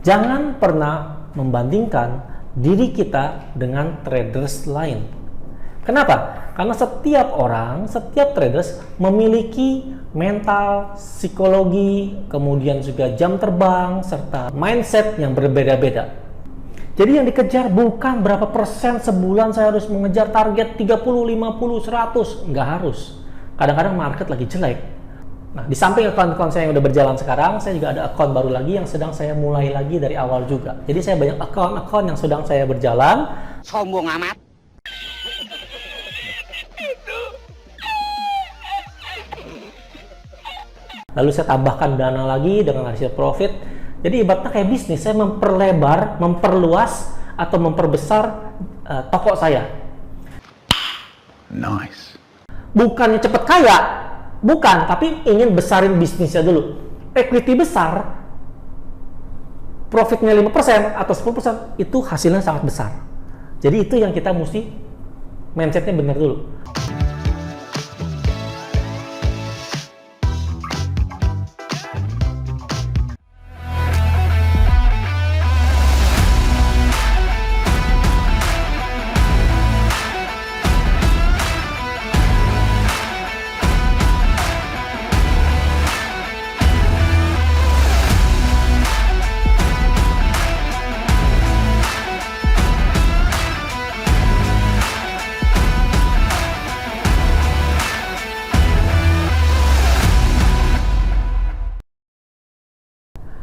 Jangan pernah membandingkan diri kita dengan traders lain. Kenapa? Karena setiap orang, setiap traders memiliki mental, psikologi, kemudian juga jam terbang, serta mindset yang berbeda-beda. Jadi yang dikejar bukan berapa persen sebulan saya harus mengejar target 30, 50, 100. Nggak harus. Kadang-kadang market lagi jelek. Nah, di samping akun-akun saya yang udah berjalan sekarang, saya juga ada akun baru lagi yang sedang saya mulai lagi dari awal juga. Jadi saya banyak akun-akun yang sedang saya berjalan. Sombong amat. Lalu saya tambahkan dana lagi dengan hasil profit. Jadi ibaratnya kayak bisnis, saya memperlebar, memperluas, atau memperbesar toko saya. Nice. Bukannya cepat kaya, bukan, tapi ingin besarin bisnisnya dulu. Equity besar, profitnya 5% atau 10%, itu hasilnya sangat besar. Jadi itu yang kita mesti mindsetnya benar dulu.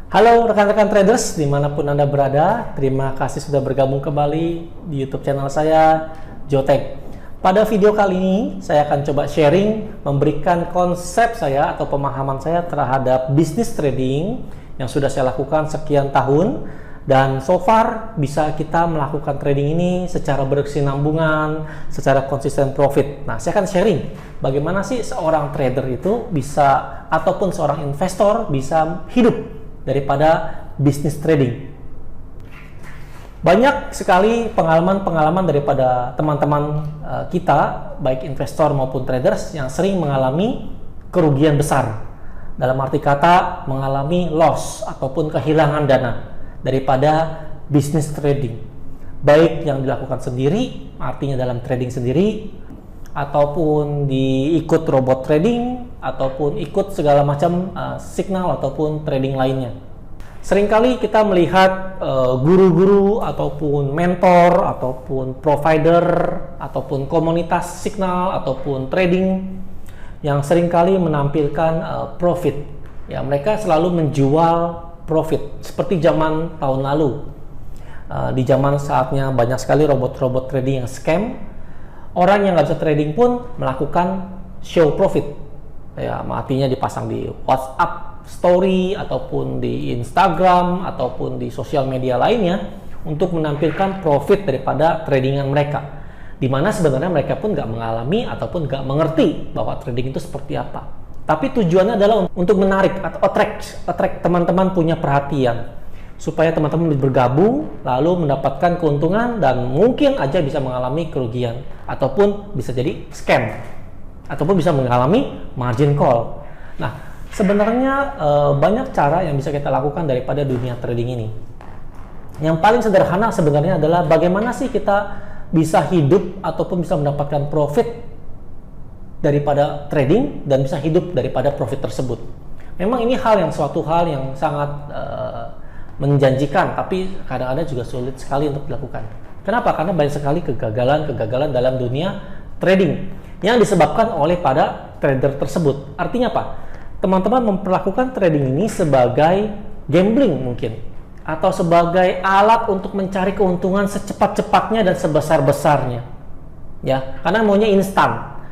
Halo rekan-rekan traders dimanapun Anda berada, terima kasih sudah bergabung kembali di YouTube channel saya, Jotek. Pada video kali ini saya akan coba sharing, memberikan konsep saya atau pemahaman saya terhadap bisnis trading yang sudah saya lakukan sekian tahun, dan so far bisa kita melakukan trading ini secara berkesinambungan, secara konsisten profit. Nah, saya akan sharing bagaimana sih seorang trader itu bisa, ataupun seorang investor bisa hidup daripada bisnis trading. Banyak sekali pengalaman-pengalaman daripada teman-teman kita, baik investor maupun traders, yang sering mengalami kerugian besar. Dalam arti kata, mengalami loss ataupun kehilangan dana daripada bisnis trading. Baik yang dilakukan sendiri, artinya dalam trading sendiri, ataupun diikut robot trading, ataupun ikut segala macam signal ataupun trading lainnya. Seringkali kita melihat guru-guru ataupun mentor ataupun provider ataupun komunitas signal ataupun trading yang seringkali menampilkan profit. Ya, mereka selalu menjual profit seperti zaman tahun lalu. Di zaman saatnya banyak sekali robot-robot trading yang scam. Orang yang nggak bisa trading pun melakukan show profit. Ya, artinya dipasang di WhatsApp story ataupun di Instagram ataupun di sosial media lainnya untuk menampilkan profit daripada tradingan mereka, dimana sebenarnya mereka pun nggak mengalami ataupun nggak mengerti bahwa trading itu seperti apa. Tapi tujuannya adalah untuk menarik atau attract teman-teman punya perhatian, supaya teman-teman bergabung lalu mendapatkan keuntungan dan mungkin aja bisa mengalami kerugian ataupun bisa jadi scam ataupun bisa mengalami margin call. Nah, sebenarnya banyak cara yang bisa kita lakukan daripada dunia trading ini. Yang paling sederhana sebenarnya adalah bagaimana sih kita bisa hidup ataupun bisa mendapatkan profit daripada trading dan bisa hidup daripada profit tersebut. Memang ini suatu hal yang sangat menjanjikan, tapi kadang-kadang juga sulit sekali untuk dilakukan. Kenapa? Karena banyak sekali kegagalan dalam dunia trading yang disebabkan oleh pada trader tersebut. Artinya apa? Teman-teman memperlakukan trading ini sebagai gambling mungkin, atau sebagai alat untuk mencari keuntungan secepat-cepatnya dan sebesar-besarnya. Ya, karena maunya instan.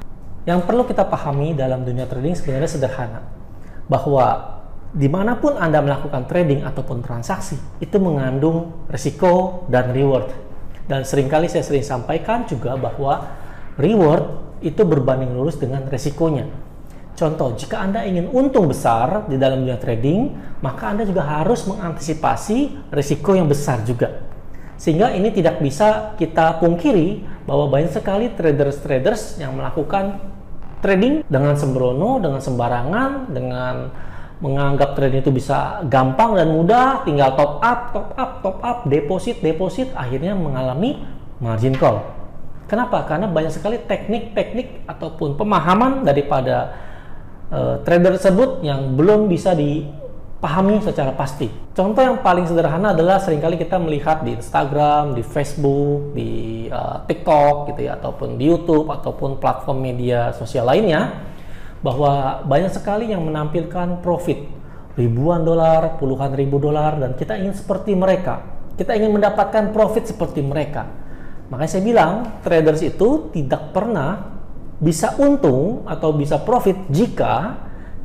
Yang perlu kita pahami dalam dunia trading sebenarnya sederhana, bahwa dimanapun Anda melakukan trading ataupun transaksi, itu mengandung risiko dan reward. Dan seringkali saya sering sampaikan juga bahwa reward itu berbanding lurus dengan resikonya. Contoh, jika Anda ingin untung besar di dalam dunia trading, maka Anda juga harus mengantisipasi risiko yang besar juga. Sehingga ini tidak bisa kita pungkiri bahwa banyak sekali traders yang melakukan trading dengan sembrono, dengan sembarangan, dengan menganggap trading itu bisa gampang dan mudah, tinggal top up, deposit, akhirnya mengalami margin call. Kenapa? Karena banyak sekali teknik-teknik ataupun pemahaman daripada trader tersebut yang belum bisa dipahami secara pasti. Contoh yang paling sederhana adalah seringkali kita melihat di Instagram, di Facebook, di TikTok gitu ya, ataupun di YouTube, ataupun platform media sosial lainnya, bahwa banyak sekali yang menampilkan profit ribuan dolar, puluhan ribu dolar, dan kita ingin seperti mereka. Kita ingin mendapatkan profit seperti mereka. Makanya saya bilang, traders itu tidak pernah bisa untung atau bisa profit jika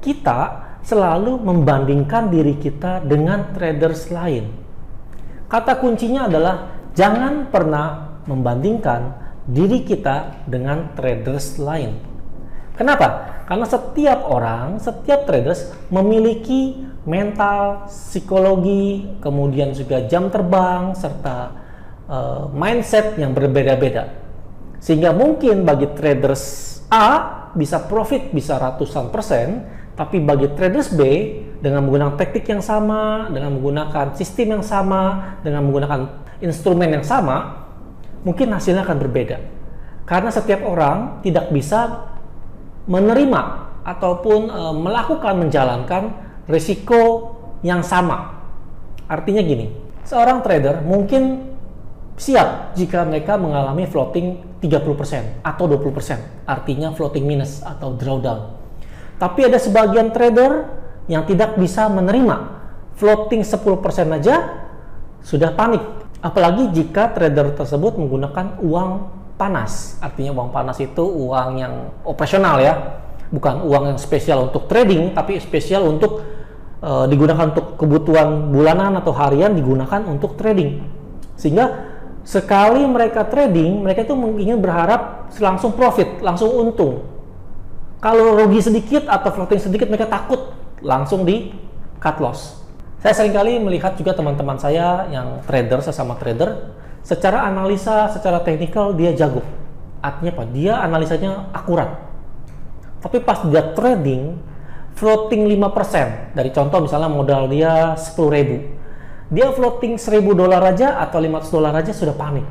kita selalu membandingkan diri kita dengan traders lain. Kata kuncinya adalah jangan pernah membandingkan diri kita dengan traders lain. Kenapa? Karena setiap traders memiliki mental, psikologi, kemudian juga jam terbang, serta mindset yang berbeda-beda. Sehingga mungkin bagi traders A bisa profit bisa ratusan persen, tapi bagi traders B dengan menggunakan teknik yang sama, dengan menggunakan sistem yang sama, dengan menggunakan instrumen yang sama, mungkin hasilnya akan berbeda. Karena setiap orang tidak bisa menerima ataupun menjalankan risiko yang sama. Artinya gini, seorang trader mungkin siap jika mereka mengalami floating 30% atau 20%, artinya floating minus atau drawdown. Tapi ada sebagian trader yang tidak bisa menerima floating 10% aja sudah panik. Apalagi jika trader tersebut menggunakan uang panas. Artinya uang panas itu uang yang operasional ya, bukan uang yang spesial untuk trading, tapi spesial untuk digunakan untuk kebutuhan bulanan atau harian, digunakan untuk trading. Sehingga sekali mereka trading, mereka itu ingin berharap langsung profit, langsung untung. Kalau rugi sedikit atau floating sedikit, mereka takut langsung di cut loss. Saya seringkali melihat juga teman-teman saya yang trader, sesama trader, secara analisa, secara teknikal dia jago. Artinya apa? Dia analisanya akurat. Tapi pas dia trading, floating 5%. Dari contoh misalnya modal dia 10.000. Dia floating 1.000 dolar aja atau 500 dolar aja sudah panik.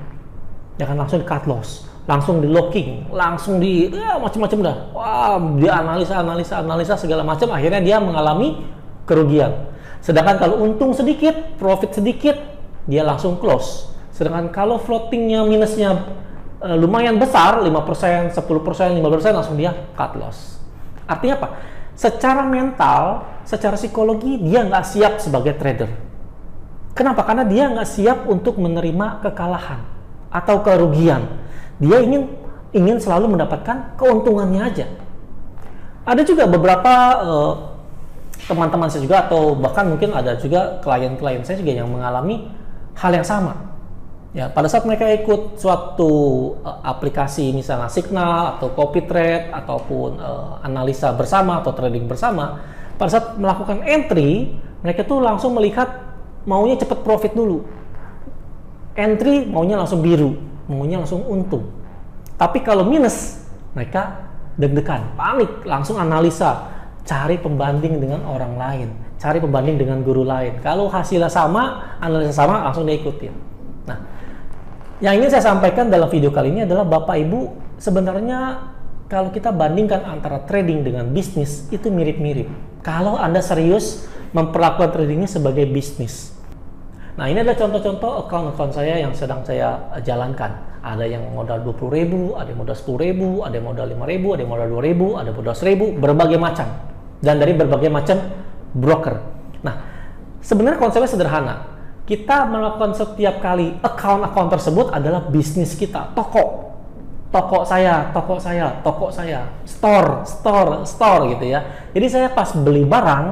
Ya kan, langsung di cut loss, langsung di locking, langsung di macam-macam dah. Wah, dia analisa segala macam, akhirnya dia mengalami kerugian. Sedangkan kalau untung sedikit, profit sedikit, dia langsung close. Sedangkan kalau floatingnya minusnya lumayan besar, 5%, 10%, 15%, langsung dia cut loss. Artinya apa? Secara mental, secara psikologi, dia nggak siap sebagai trader. Kenapa? Karena dia nggak siap untuk menerima kekalahan atau kerugian. Dia ingin selalu mendapatkan keuntungannya aja. Ada juga beberapa teman-teman saya juga, atau bahkan mungkin ada juga klien-klien saya juga yang mengalami hal yang sama. Ya, pada saat mereka ikut suatu aplikasi misalnya Signal atau CopyTrade ataupun analisa bersama atau trading bersama, pada saat melakukan entry, mereka tuh langsung melihat maunya cepat profit dulu. Entry maunya langsung biru, maunya langsung untung. Tapi kalau minus, mereka deg-degan, panik, langsung analisa, cari pembanding dengan orang lain, cari pembanding dengan guru lain. Kalau hasilnya sama, analisa sama, langsung dia ikutin. Nah, yang ingin saya sampaikan dalam video kali ini adalah Bapak Ibu, sebenarnya kalau kita bandingkan antara trading dengan bisnis itu mirip-mirip. Kalau Anda serius memperlakukan trading ini sebagai bisnis. Nah, ini adalah contoh-contoh account saya yang sedang saya jalankan. Ada yang modal 20.000, ada yang modal 10.000, ada yang modal 5.000, ada yang modal 2.000, ada yang modal 1.000, berbagai macam. Dan dari berbagai macam broker. Nah, sebenarnya konsepnya sederhana. Kita melakukan setiap kali account tersebut adalah bisnis kita, toko saya, store gitu ya. Jadi saya pas beli barang,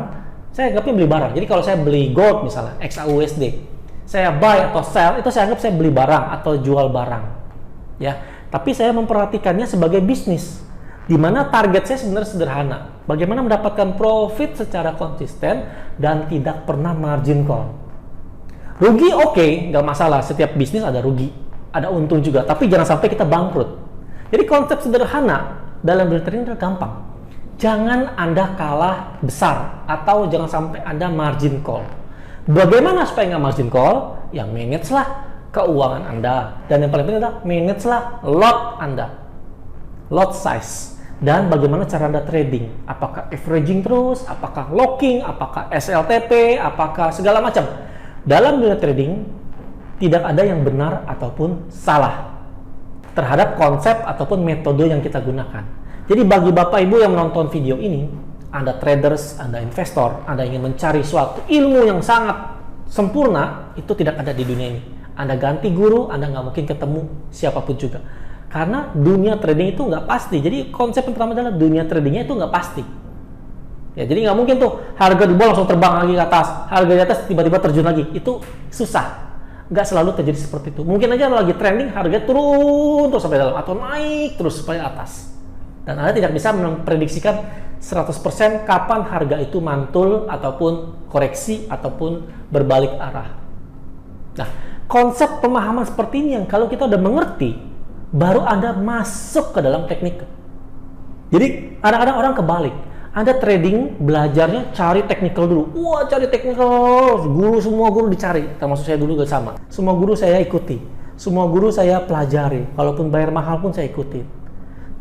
saya anggapnya beli barang. Jadi kalau saya beli gold misalnya XAUSD, saya buy atau sell, itu saya anggap saya beli barang atau jual barang, ya. Tapi saya memperhatikannya sebagai bisnis, di mana target saya sebenarnya sederhana. Bagaimana mendapatkan profit secara konsisten dan tidak pernah margin call. Rugi oke, nggak masalah. Setiap bisnis ada rugi, ada untung juga. Tapi jangan sampai kita bangkrut. Jadi konsep sederhana dalam trading itu gampang. jangan Anda kalah besar atau jangan sampai Anda margin call. Bagaimana supaya nggak margin call? Ya manage lah keuangan Anda. Dan yang paling penting adalah manage lah lot Anda. Lot size. Dan bagaimana cara Anda trading? Apakah averaging terus? Apakah locking? Apakah SLTP? Apakah segala macam? Dalam dunia trading, tidak ada yang benar ataupun salah terhadap konsep ataupun metode yang kita gunakan. Jadi bagi Bapak Ibu yang menonton video ini, Anda traders, Anda investor, Anda ingin mencari suatu ilmu yang sangat sempurna, itu tidak ada di dunia ini. Anda ganti guru, Anda nggak mungkin ketemu siapapun juga. Karena dunia trading itu nggak pasti. Jadi konsep yang pertama adalah dunia tradingnya itu nggak pasti. Ya, jadi nggak mungkin tuh harga di bawah langsung terbang lagi ke atas, harga di atas tiba-tiba terjun lagi. Itu susah. Nggak selalu terjadi seperti itu. Mungkin aja lagi trending, harga turun terus sampai dalam atau naik terus sampai atas. Dan Anda tidak bisa memprediksikan 100% kapan harga itu mantul ataupun koreksi ataupun berbalik arah. Nah, konsep pemahaman seperti ini yang kalau kita udah mengerti, baru Anda masuk ke dalam teknik. Jadi kadang-kadang orang kebalik. Anda trading, belajarnya cari technical dulu. Wah, cari technical. Semua guru dicari. Termasuk saya dulu juga sama. Semua guru saya ikuti. Semua guru saya pelajari. Kalaupun bayar mahal pun saya ikuti.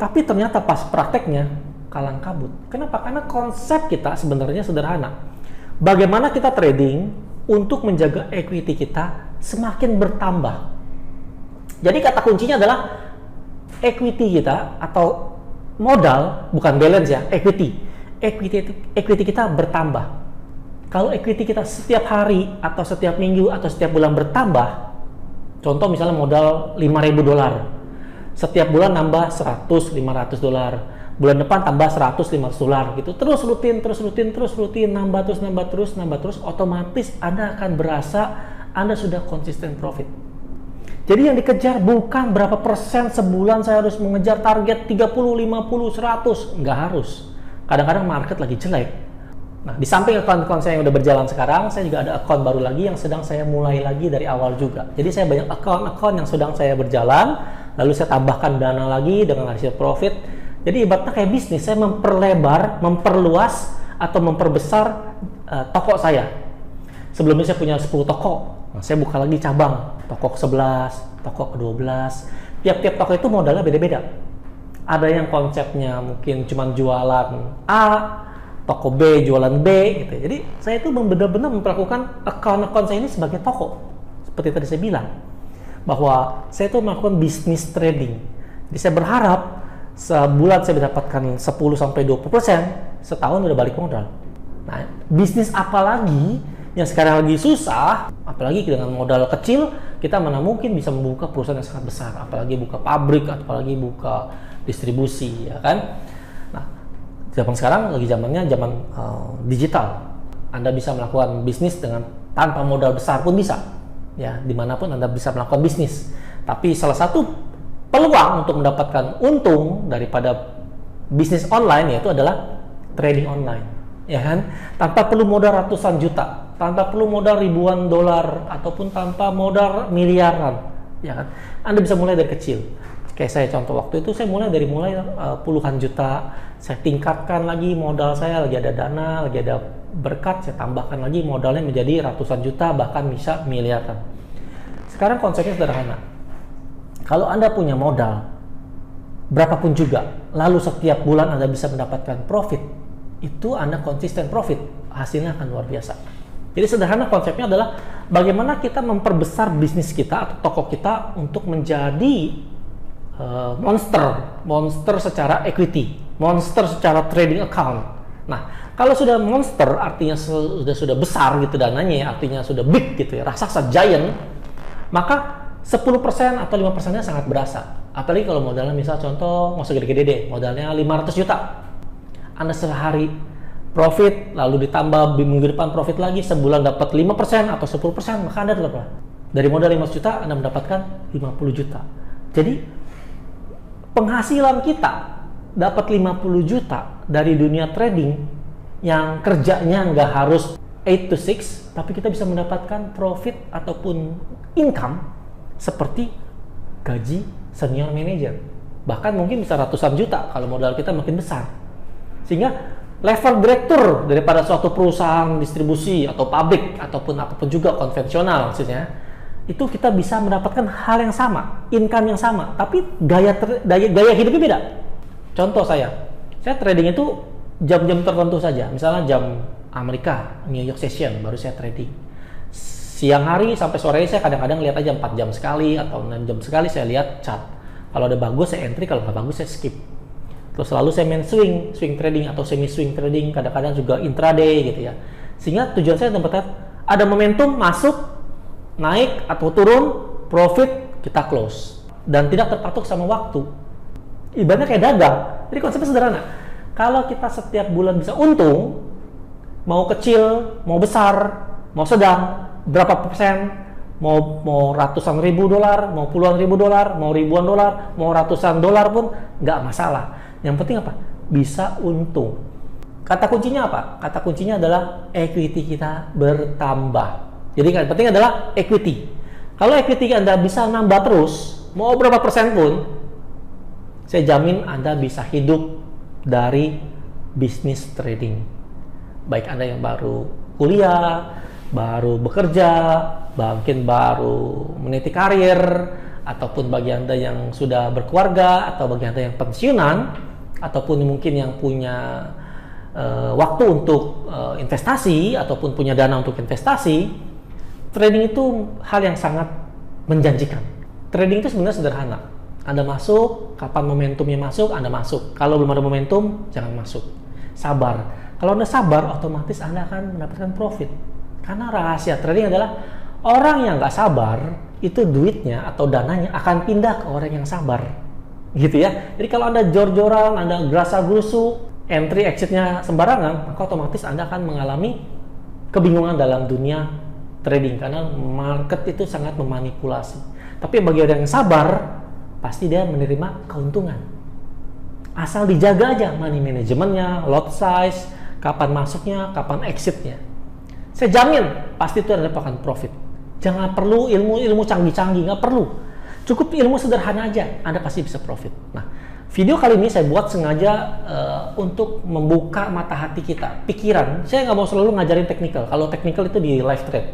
Tapi ternyata pas prakteknya kalang kabut. Kenapa? Karena konsep kita sebenarnya sederhana. Bagaimana kita trading untuk menjaga equity kita semakin bertambah. Jadi kata kuncinya adalah equity kita atau modal, bukan balance ya, equity kita bertambah. Kalau equity kita setiap hari atau setiap minggu atau setiap bulan bertambah, contoh misalnya modal $5.000, setiap bulan nambah $100, $500, bulan depan tambah $100, $500 gitu, terus rutin, nambah terus, otomatis Anda akan berasa Anda sudah konsisten profit. Jadi yang dikejar bukan berapa persen sebulan saya harus mengejar target 30, 50, 100. Nggak harus. Kadang-kadang market lagi jelek. Nah, di samping akun-akun saya yang udah berjalan sekarang, saya juga ada akun baru lagi yang sedang saya mulai lagi dari awal juga. Jadi saya banyak akun-akun yang sedang saya berjalan, lalu saya tambahkan dana lagi dengan hasil profit. Jadi ibaratnya kayak bisnis, saya memperlebar, memperluas, atau memperbesar toko saya. Sebelumnya saya punya 10 toko. Nah, saya buka lagi cabang, toko ke-11, toko ke-12. Tiap-tiap toko itu modalnya beda-beda. Ada yang konsepnya mungkin cuma jualan A, toko B jualan B gitu. Jadi saya itu benar-benar memperlakukan akun-akun saya ini sebagai toko. Seperti tadi saya bilang, bahwa saya itu melakukan bisnis trading. Jadi saya berharap sebulan saya mendapatkan 10-20%, setahun udah balik modal. Nah, bisnis apa lagi yang sekarang lagi susah, apalagi dengan modal kecil, kita mana mungkin bisa membuka perusahaan yang sangat besar, apalagi buka pabrik, apalagi buka distribusi, ya kan? Nah, zaman sekarang lagi zamannya zaman digital. Anda bisa melakukan bisnis dengan tanpa modal besar pun bisa, ya, dimanapun Anda bisa melakukan bisnis. Tapi salah satu peluang untuk mendapatkan untung daripada bisnis online yaitu adalah trading online, ya kan? Tanpa perlu modal ratusan juta, tanpa perlu modal ribuan dolar ataupun tanpa modal miliaran, ya kan? Anda bisa mulai dari kecil. Kayak saya contoh waktu itu saya mulai puluhan juta, saya tingkatkan lagi modal saya, lagi ada dana, lagi ada berkat, saya tambahkan lagi modalnya menjadi ratusan juta, bahkan bisa miliaran. Sekarang konsepnya sederhana. Kalau Anda punya modal berapapun juga, lalu setiap bulan Anda bisa mendapatkan profit, itu Anda konsisten profit, hasilnya akan luar biasa. Jadi sederhana konsepnya adalah bagaimana kita memperbesar bisnis kita atau toko kita untuk menjadi monster secara equity, monster secara trading account. Nah, kalau sudah monster artinya sudah besar gitu dananya, artinya sudah big gitu ya, raksasa giant, maka 10% atau 5%-nya sangat berasa. Apalagi kalau modalnya misal contoh, masuk gede-gede deh, modalnya 500 juta. Anda sehari profit, lalu ditambah minggu depan profit lagi, sebulan dapat 5% atau 10%, maka Anda dapat dari modal 500 juta, Anda mendapatkan 50 juta. Jadi, penghasilan kita dapat 50 juta dari dunia trading yang kerjanya nggak harus 8 to 6, tapi kita bisa mendapatkan profit ataupun income seperti gaji senior manager. Bahkan mungkin bisa ratusan juta kalau modal kita makin besar. Sehingga level direktur daripada suatu perusahaan distribusi atau pabrik ataupun apapun juga konvensional maksudnya, itu kita bisa mendapatkan hal yang sama, income yang sama, tapi gaya hidupnya beda. Contoh saya trading itu jam-jam tertentu saja, misalnya jam Amerika, New York Session, baru saya trading. Siang hari sampai sore saya kadang-kadang lihat aja 4 jam sekali atau 6 jam sekali saya lihat chart. Kalau ada bagus saya entry, kalau nggak bagus saya skip. Terus selalu saya main swing trading atau semi swing trading, kadang-kadang juga intraday gitu ya. Sehingga tujuan saya tempat ada momentum masuk, naik atau turun, profit kita close dan tidak terpatok sama waktu. Ibaratnya kayak dagang. Jadi konsepnya sederhana. Kalau kita setiap bulan bisa untung, mau kecil, mau besar, mau sedang, berapa persen, mau ratusan ribu dolar, mau puluhan ribu dolar, mau ribuan dolar, mau ratusan dolar pun nggak masalah. Yang penting apa? Bisa untung. Kata kuncinya apa? Kata kuncinya adalah equity kita bertambah. Jadi yang penting adalah equity. Kalau equity Anda bisa nambah terus, mau berapa persen pun, saya jamin Anda bisa hidup dari bisnis trading. Baik Anda yang baru kuliah, baru bekerja, mungkin baru meniti karir, ataupun bagi Anda yang sudah berkeluarga, atau bagi Anda yang pensiunan, ataupun mungkin yang punya waktu untuk investasi, ataupun punya dana untuk investasi. Trading itu hal yang sangat menjanjikan. Trading itu sebenarnya sederhana. Anda masuk, kapan momentumnya masuk, Anda masuk. Kalau belum ada momentum, jangan masuk. Sabar. Kalau Anda sabar, otomatis Anda akan mendapatkan profit. Karena rahasia trading adalah orang yang nggak sabar, itu duitnya atau dananya akan pindah ke orang yang sabar. Gitu ya. Jadi kalau Anda jor-joran, Anda gerasa-gerusu, entry exitnya sembarangan, maka otomatis Anda akan mengalami kebingungan dalam dunia trading. Karena market itu sangat memanipulasi. Tapi bagi orang yang sabar, pasti dia menerima keuntungan. Asal dijaga aja money manajemennya, lot size, kapan masuknya, kapan exitnya. Saya jamin pasti itu Anda dapatkan profit. Jangan perlu ilmu canggih-canggih, nggak perlu. Cukup ilmu sederhana aja, Anda pasti bisa profit. Nah, video kali ini saya buat sengaja untuk membuka mata hati kita, pikiran. Saya nggak mau selalu ngajarin technical. Kalau technical itu di live trade,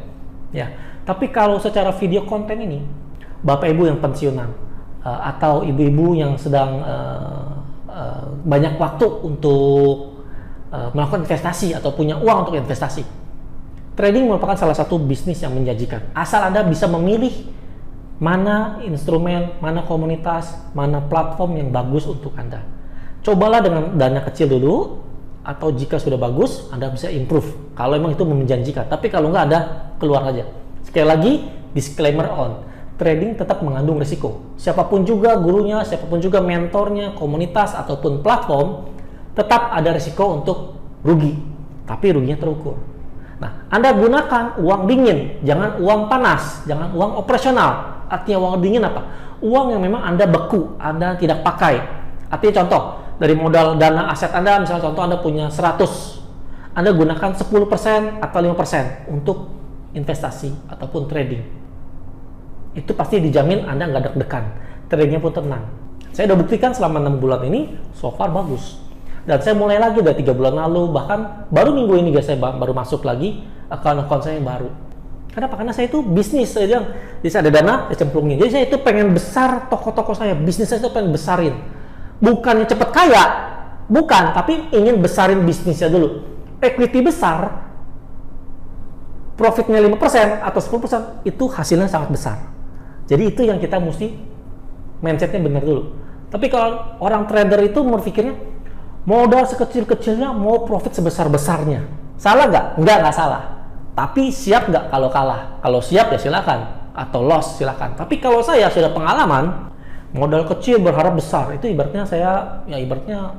ya. Tapi kalau secara video konten ini, bapak ibu yang pensiunan atau ibu-ibu yang sedang banyak waktu untuk melakukan investasi atau punya uang untuk investasi. Trading merupakan salah satu bisnis yang menjanjikan. Asal Anda bisa memilih mana instrumen, mana komunitas, mana platform yang bagus untuk Anda. Cobalah dengan dana kecil dulu, atau jika sudah bagus, Anda bisa improve. Kalau memang itu menjanjikan. Tapi kalau nggak, Anda keluar aja. Sekali lagi, disclaimer on. Trading tetap mengandung risiko. Siapapun juga gurunya, siapapun juga mentornya, komunitas, ataupun platform, tetap ada risiko untuk rugi. Tapi ruginya terukur. Nah, Anda gunakan uang dingin, jangan uang panas, jangan uang operasional. Artinya uang dingin apa? Uang yang memang Anda beku, Anda tidak pakai. Artinya contoh, dari modal dana aset Anda, misalnya contoh Anda punya 100, Anda gunakan 10% atau 5% untuk investasi ataupun trading. Itu pasti dijamin Anda nggak deg-degan, tradingnya pun tenang. Saya udah buktikan selama 6 bulan ini, so far bagus. Dan saya mulai lagi dari 3 bulan lalu, bahkan baru minggu ini guys, saya baru masuk lagi akun saya yang baru. Kenapa? Karena saya itu bisnis, saya bilang, jadi saya ada dana, saya cemplungin. Jadi saya itu pengen besar toko-toko saya, bisnis saya itu pengen besarin. Bukannya cepet kaya, bukan, tapi ingin besarin bisnisnya dulu. Equity besar, profitnya 5% atau 10%, itu hasilnya sangat besar. Jadi itu yang kita mesti mindsetnya benar dulu. Tapi kalau orang trader itu berpikirnya, modal sekecil-kecilnya mau profit sebesar-besarnya. Salah nggak? Nggak salah. Tapi siap nggak kalau kalah? Kalau siap ya silakan. Atau loss silakan. Tapi kalau saya sudah pengalaman, modal kecil berharap besar. Itu ibaratnya saya, ya ibaratnya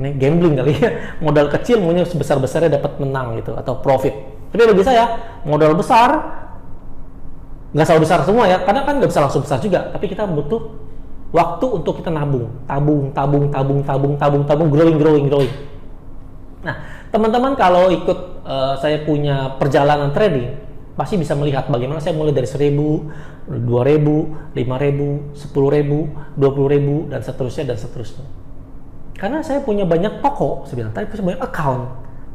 ini gambling kali ya. Modal kecil maunya sebesar-besarnya dapat menang gitu. Atau profit. Tapi bagi saya, modal besar, nggak selalu besar semua ya. Karena kan nggak bisa langsung besar juga. Tapi kita butuh waktu untuk kita tabung, growing. Nah, teman-teman kalau ikut saya punya perjalanan trading, pasti bisa melihat bagaimana saya mulai dari 1.000, 2.000, 5.000, 10.000, 20.000, dan seterusnya. Karena saya punya banyak toko, saya bilang tadi punya banyak account,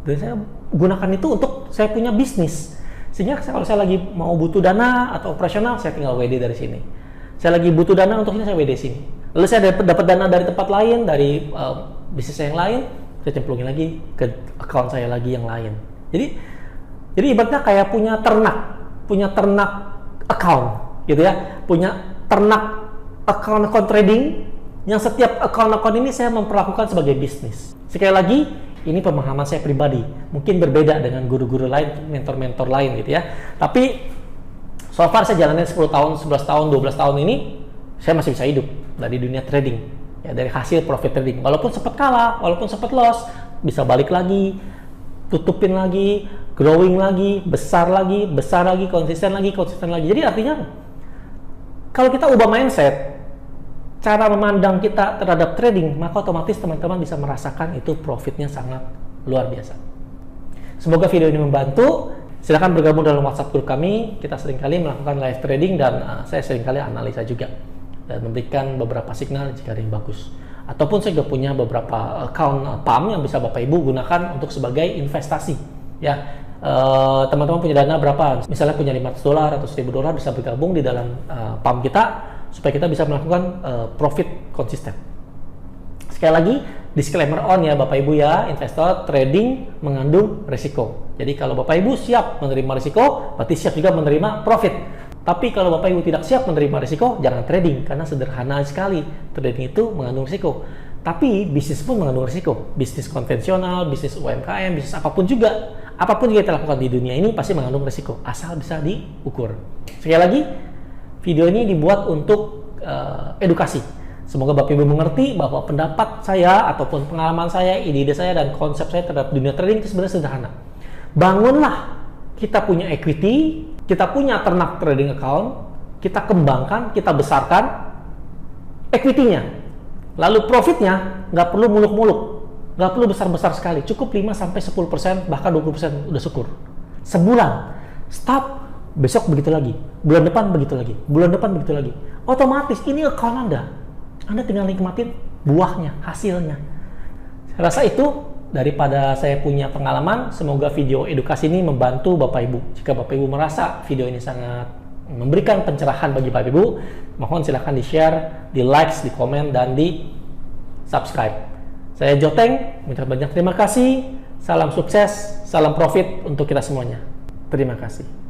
dan saya gunakan itu untuk saya punya bisnis. Sehingga kalau saya lagi mau butuh dana atau operasional, saya tinggal WD dari sini. Saya lagi butuh dana untuk ini, saya WD sini. Lalu saya dapat dana dari tempat lain, dari bisnis saya yang lain, saya cemplungin lagi ke account saya lagi yang lain. Jadi ibaratnya kayak punya ternak account, gitu ya, punya ternak account trading, yang setiap account ini saya memperlakukan sebagai bisnis. Sekali lagi, ini pemahaman saya pribadi, mungkin berbeda dengan guru-guru lain, mentor-mentor lain gitu ya. Tapi so far saya jalanin 10 tahun, 11 tahun, 12 tahun ini, saya masih bisa hidup dari dunia trading, ya, dari hasil profit trading. Walaupun sempat kalah, walaupun sempat loss, bisa balik lagi, tutupin lagi, growing lagi, besar lagi, konsisten lagi. Jadi artinya, kalau kita ubah mindset, cara memandang kita terhadap trading, maka otomatis teman-teman bisa merasakan itu profitnya sangat luar biasa. Semoga video ini membantu. Silakan bergabung dalam WhatsApp grup kami. Kita seringkali melakukan live trading dan saya seringkali analisa juga dan memberikan beberapa signal jika ada yang bagus. Ataupun saya juga punya beberapa account PAM yang bisa Bapak Ibu gunakan untuk sebagai investasi. Ya, teman-teman punya dana berapa? Misalnya punya $500 atau $1.000, bisa bergabung di dalam PAM kita, supaya kita bisa melakukan profit konsisten. Sekali lagi, disclaimer on ya Bapak Ibu ya, investor trading mengandung risiko. Jadi kalau Bapak Ibu siap menerima risiko, berarti siap juga menerima profit. Tapi kalau Bapak Ibu tidak siap menerima risiko, jangan trading, karena sederhana sekali. Trading itu mengandung risiko. Tapi bisnis pun mengandung risiko. Bisnis konvensional, bisnis UMKM, bisnis apapun juga kita lakukan di dunia ini pasti mengandung risiko, asal bisa diukur. Sekali lagi, video ini dibuat untuk edukasi. Semoga Bapak Ibu mengerti bahwa pendapat saya ataupun pengalaman saya, ide-ide saya dan konsep saya terhadap dunia trading itu sebenarnya sederhana. Bangunlah, kita punya equity, kita punya ternak trading account, kita kembangkan, kita besarkan equity-nya. Lalu profitnya nggak perlu muluk-muluk, nggak perlu besar-besar sekali, cukup 5-10%, bahkan 20% udah syukur. Sebulan, stop. Besok begitu lagi, bulan depan begitu lagi, bulan depan begitu lagi. Otomatis ini account Anda tinggal nikmatin buahnya, hasilnya. Saya rasa itu daripada saya punya pengalaman. Semoga video edukasi ini membantu Bapak Ibu. Jika Bapak Ibu merasa video ini sangat memberikan pencerahan bagi Bapak Ibu, mohon silahkan di-share, di-like, di-komen, dan di-subscribe. Saya Joteng, mengucapkan banyak terima kasih. Salam sukses, salam profit untuk kita semuanya. Terima kasih.